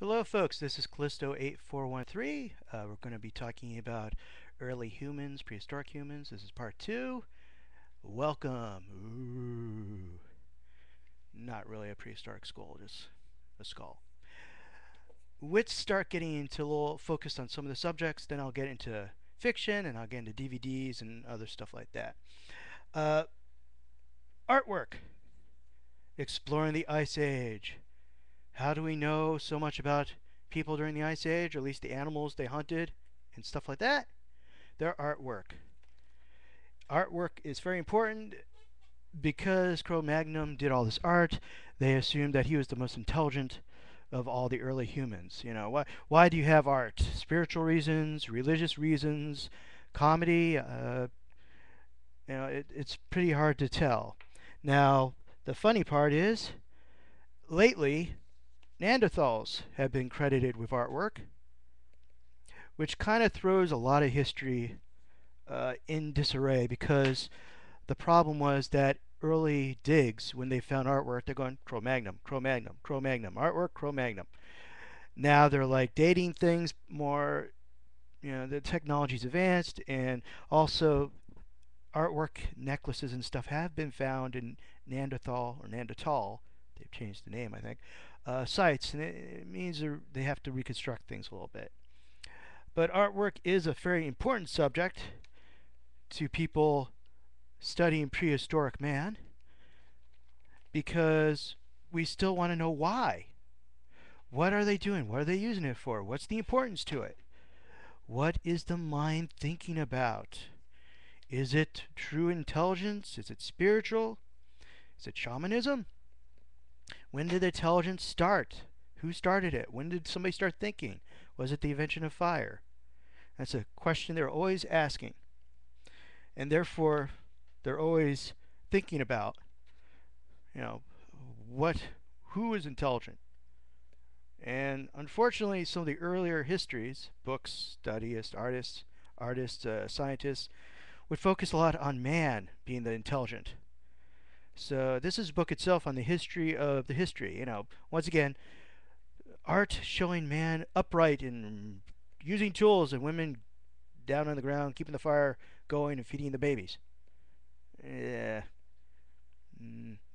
Hello folks, this is callisto8413. We're going to be talking about early humans, prehistoric humans. This is part 2. Welcome. Ooh. Not really a prehistoric skull, just a skull. Let's start getting into a little focused on some of the subjects, then I'll get into fiction, and I'll get into DVDs and other stuff like that. Artwork. Exploring the Ice Age. How do we know so much about people during the Ice Age, or at least the animals they hunted and stuff like that? Their artwork. Artwork is very important because Cro-Magnon did all this art. They assumed that he was the most intelligent of all the early humans. You know, why do you have art? Spiritual reasons, religious reasons, comedy? It's pretty hard to tell. Now, the funny part is, lately, Neanderthals have been credited with artwork, which kind of throws a lot of history in disarray, because the problem was that early digs, when they found artwork, they're going Cro-Magnon, Cro-Magnon, Cro-Magnon, artwork, Cro-Magnon. Now they're like dating things more, the technology's advanced, and also artwork necklaces and stuff have been found in Neanderthal. They've changed the name, I think. Sites, and it means they have to reconstruct things a little bit. But artwork is a very important subject to people studying prehistoric man, because we still want to know why. What are they doing? What are they using it for? What's the importance to it? What is the mind thinking about? Is it true intelligence? Is it spiritual? Is it shamanism? When did intelligence start? Who started it? When did somebody start thinking? Was it the invention of fire? That's a question they're always asking. And therefore, they're always thinking about, who is intelligent? And unfortunately, some of the earlier histories, books, studies, artists, scientists, would focus a lot on man being the intelligent. So this is a book itself on the history of the history. Once again, art showing man upright and using tools, and women down on the ground, keeping the fire going and feeding the babies.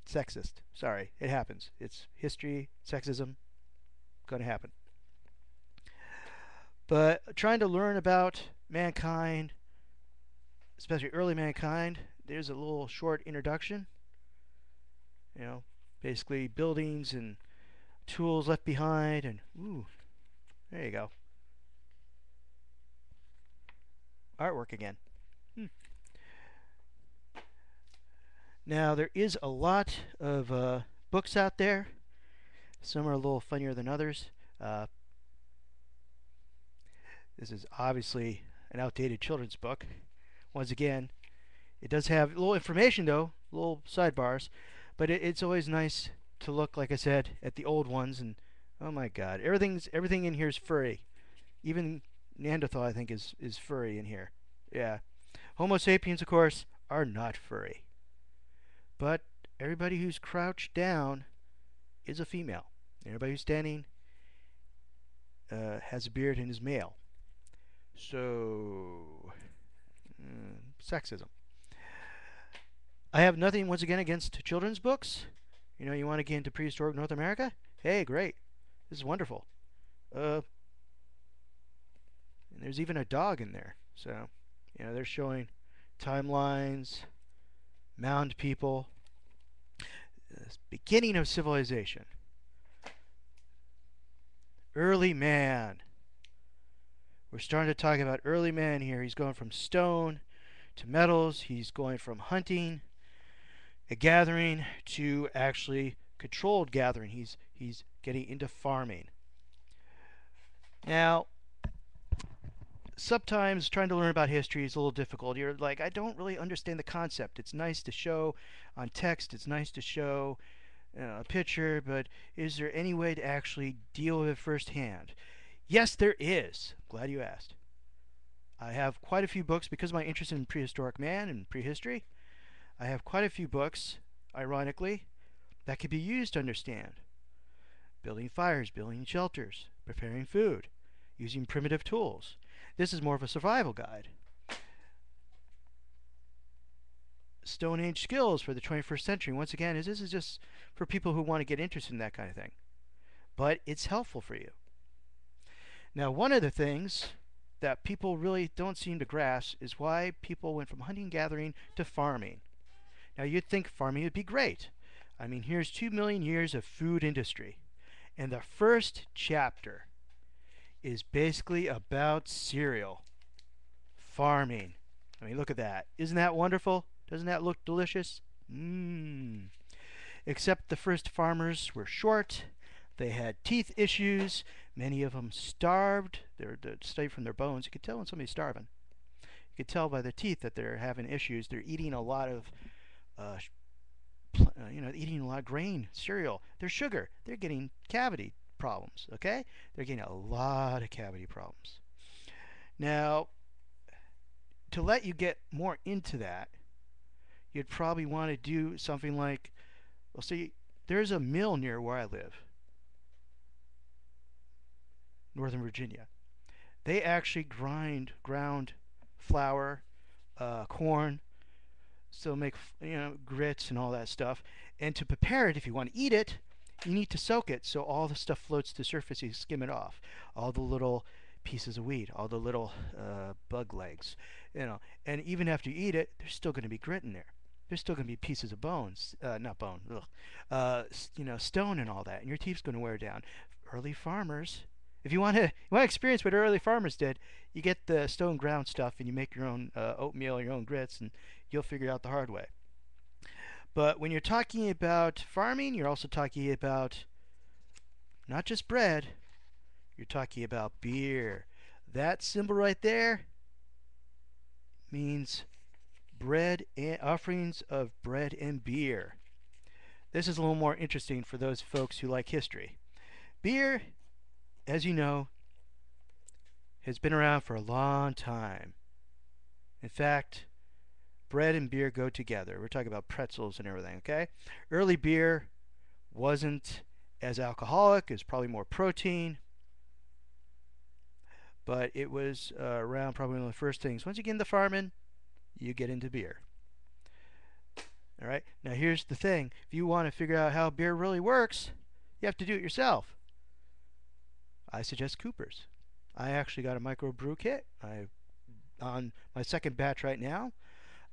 Sexist. Sorry, it happens. It's history, sexism, going to happen. But trying to learn about mankind, especially early mankind, there's a little short introduction. Basically buildings and tools left behind, and there you go. Artwork again. Now, there is a lot of books out there. Some are a little funnier than others. This is obviously an outdated children's book. Once again, it does have a little information, though, little sidebars. But it's always nice to look, like I said, at the old ones, and oh my God, everything in here is furry. Even Neanderthal, I think, is furry in here. Yeah, Homo sapiens, of course, are not furry. But everybody who's crouched down is a female. Everybody who's standing has a beard and is male. So, sexism. I have nothing, once again, against children's books. You want to get into prehistoric North America? Hey, great. This is wonderful. And there's even a dog in there. So, they're showing timelines, mound people, the beginning of civilization. Early man. We're starting to talk about early man here. He's going from stone to metals. He's going from hunting, a gathering, to actually controlled gathering. He's getting into farming. Now, sometimes trying to learn about history is a little difficult. You're like, I don't really understand the concept. It's nice to show on text. It's nice to show a picture, but is there any way to actually deal with it firsthand? Yes, there is. Glad you asked. I have quite a few books because of my interest in prehistoric man and prehistory. I have quite a few books, ironically, that can be used to understand building fires, building shelters, preparing food, using primitive tools. This is more of a survival guide. Stone Age skills for the 21st century. Once again, this is just for people who want to get interested in that kind of thing. But it's helpful for you. Now, one of the things that people really don't seem to grasp is why people went from hunting and gathering to farming. Now, you'd think farming would be great. I mean, here's 2 million years of food industry. And the first chapter is basically about cereal. Farming. I mean, look at that. Isn't that wonderful? Doesn't that look delicious? Except the first farmers were short. They had teeth issues. Many of them starved. They're studied from their bones. You could tell when somebody's starving. You could tell by their teeth that they're having issues. They're eating a lot of, eating a lot of grain, cereal. Their sugar. They're getting cavity problems. Okay, they're getting a lot of cavity problems. Now, to let you get more into that, you'd probably want to do something like, well, see, there's a mill near where I live. Northern Virginia. They actually ground flour, corn, so make grits and all that stuff. And to prepare it, if you want to eat it, you need to soak it so all the stuff floats to the surface. You skim it off, all the little pieces of wheat, all the little bug legs, And even after you eat it, there's still going to be grit in there. There's still going to be pieces of bones, not bone, stone and all that, and your teeth's going to wear down. Early farmers. If you want to experience what early farmers did, you get the stone ground stuff and you make your own oatmeal, your own grits, and you'll figure it out the hard way. But when you're talking about farming, you're also talking about not just bread, you're talking about beer. That symbol right there means bread and offerings of bread and beer. This is a little more interesting for those folks who like history. Beer, as you know, has been around for a long time. In fact, bread and beer go together. We're talking about pretzels and everything, okay? Early beer wasn't as alcoholic. It was probably more protein. But it was around probably one of the first things. Once you get into farming, you get into beer. All right? Now here's the thing. If you want to figure out how beer really works, you have to do it yourself. I suggest Cooper's. I actually got a microbrew kit. I'm on my second batch right now.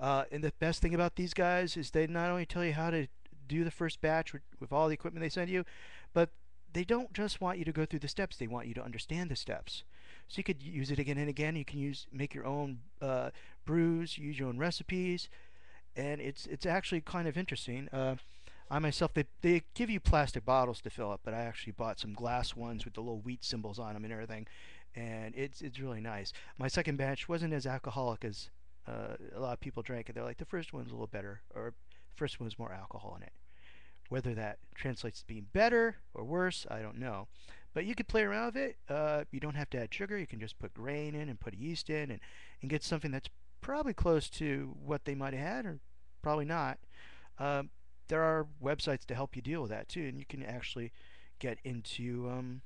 And the best thing about these guys is they not only tell you how to do the first batch with all the equipment they send you, but they don't just want you to go through the steps. They want you to understand the steps. So you could use it again and again. You can make your own brews, use your own recipes, and it's actually kind of interesting. I myself, they give you plastic bottles to fill up, but I actually bought some glass ones with the little wheat symbols on them and everything, and it's really nice. My second batch wasn't as alcoholic as a lot of people drank it. They're like, the first one's a little better, or the first one was more alcohol in it. Whether that translates to being better or worse, I don't know. But you could play around with it. You don't have to add sugar. You can just put grain in and put yeast in and get something that's probably close to what they might have had, or probably not. There are websites to help you deal with that too, and you can actually get into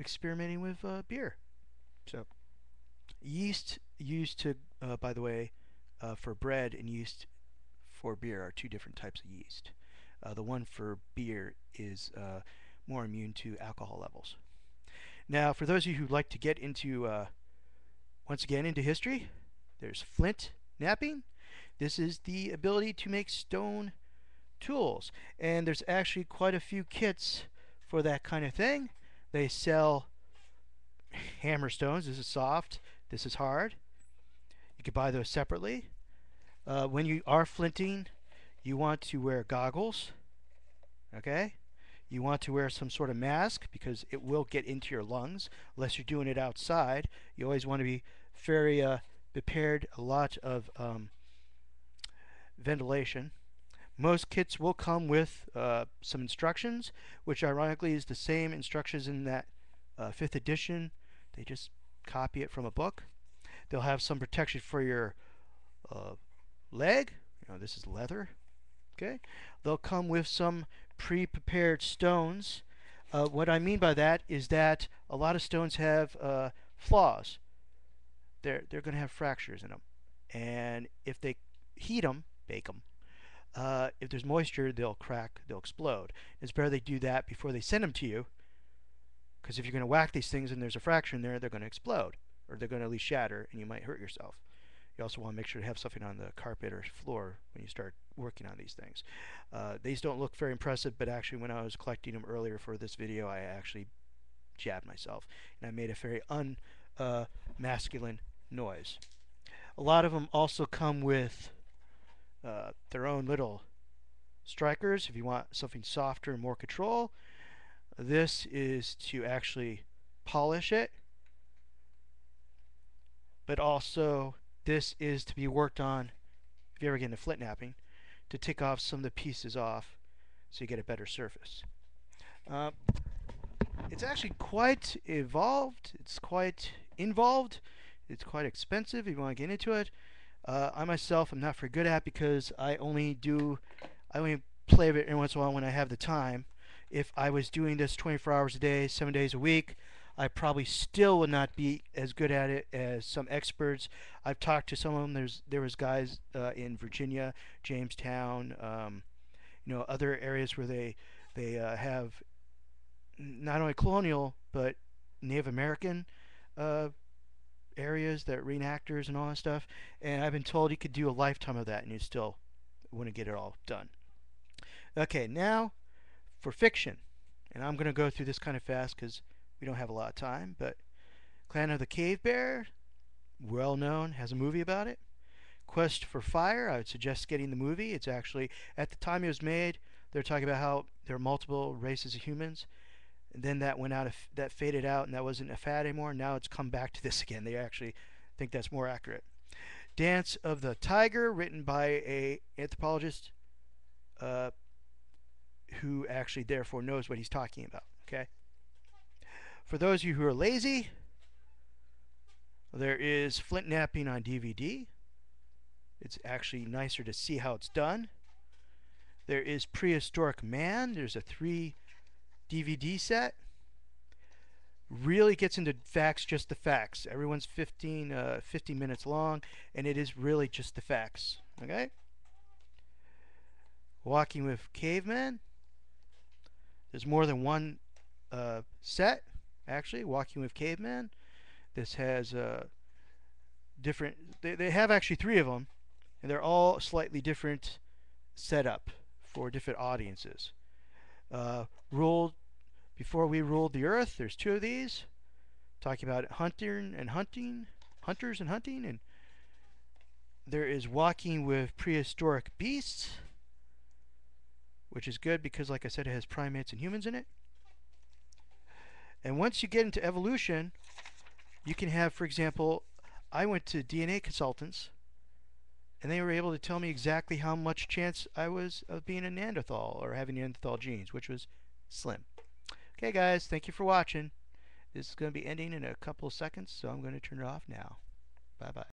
experimenting with beer. So yeast used to, by the way, for bread and yeast for beer are two different types of yeast. The one for beer is more immune to alcohol levels. Now, for those of you who'd like to get into, once again, into history, there's flint knapping. This is the ability to make stone tools, and there's actually quite a few kits for that kind of thing. They sell hammer stones. This is soft, this is hard. You can buy those separately. When you are flinting, you want to wear goggles, okay? You want to wear some sort of mask because it will get into your lungs unless you're doing it outside. You always want to be very prepared, a lot of ventilation. Most kits will come with some instructions, which ironically is the same instructions in that 5th edition. They just copy it from a book. They'll have some protection for your leg. This is leather. Okay. They'll come with some pre-prepared stones. What I mean by that is that a lot of stones have flaws. They're going to have fractures in them, and if they heat them, bake them, if there's moisture, they'll crack, they'll explode. It's better they do that before they send them to you, because if you're going to whack these things and there's a fracture in there, they're going to explode, or they're going to at least shatter, and you might hurt yourself. You also want to make sure to have something on the carpet or floor when you start working on these things. These don't look very impressive, but actually when I was collecting them earlier for this video, I actually jabbed myself, and I made a very masculine noise. A lot of them also come with their own little strikers if you want something softer and more control. This is to actually polish it, but also this is to be worked on if you ever get into flint knapping, to take off some of the pieces off so you get a better surface. It's actually quite evolved, it's quite involved, it's quite expensive if you want to get into it. I myself am not very good at it because I only play with it every once in a while when I have the time. If I was doing this 24 hours a day, 7 days a week, I probably still would not be as good at it as some experts. I've talked to some of them. There was guys in Virginia, Jamestown, other areas where they have not only colonial but Native American areas that reenactors and all that stuff. And I've been told you could do a lifetime of that and you still wouldn't get it all done. Okay, now for fiction, and I'm going to go through this kind of fast because we don't have a lot of time, but Clan of the Cave Bear, well known, has a movie about it. Quest for Fire, I would suggest getting the movie. It's actually, at the time it was made, they're talking about how there are multiple races of humans, and then that went out, that faded out, and that wasn't a fad anymore. Now it's come back to this again. They actually think that's more accurate. Dance of the Tiger, written by a anthropologist who actually therefore knows what he's talking about. Okay. For those of you who are lazy, there is Flint Knapping on DVD. It's actually nicer to see how it's done. There is Prehistoric Man. There's a 3 DVD set. Really gets into facts, just the facts. Everyone's 15 minutes long, and it is really just the facts. Okay? Walking with Cavemen. There's more than one set, actually, Walking with Cavemen. This has different, they have actually 3 of them, and they're all slightly different setup for different audiences. Before We Ruled the Earth, there's 2 of these, talking about hunters and hunting, and there is Walking with Prehistoric Beasts, which is good because, like I said, it has primates and humans in it. And once you get into evolution, you can have, for example, I went to DNA consultants, and they were able to tell me exactly how much chance I was of being a Neanderthal or having Neanderthal genes, which was slim. Okay, guys, thank you for watching. This is going to be ending in a couple of seconds, so I'm going to turn it off now. Bye-bye.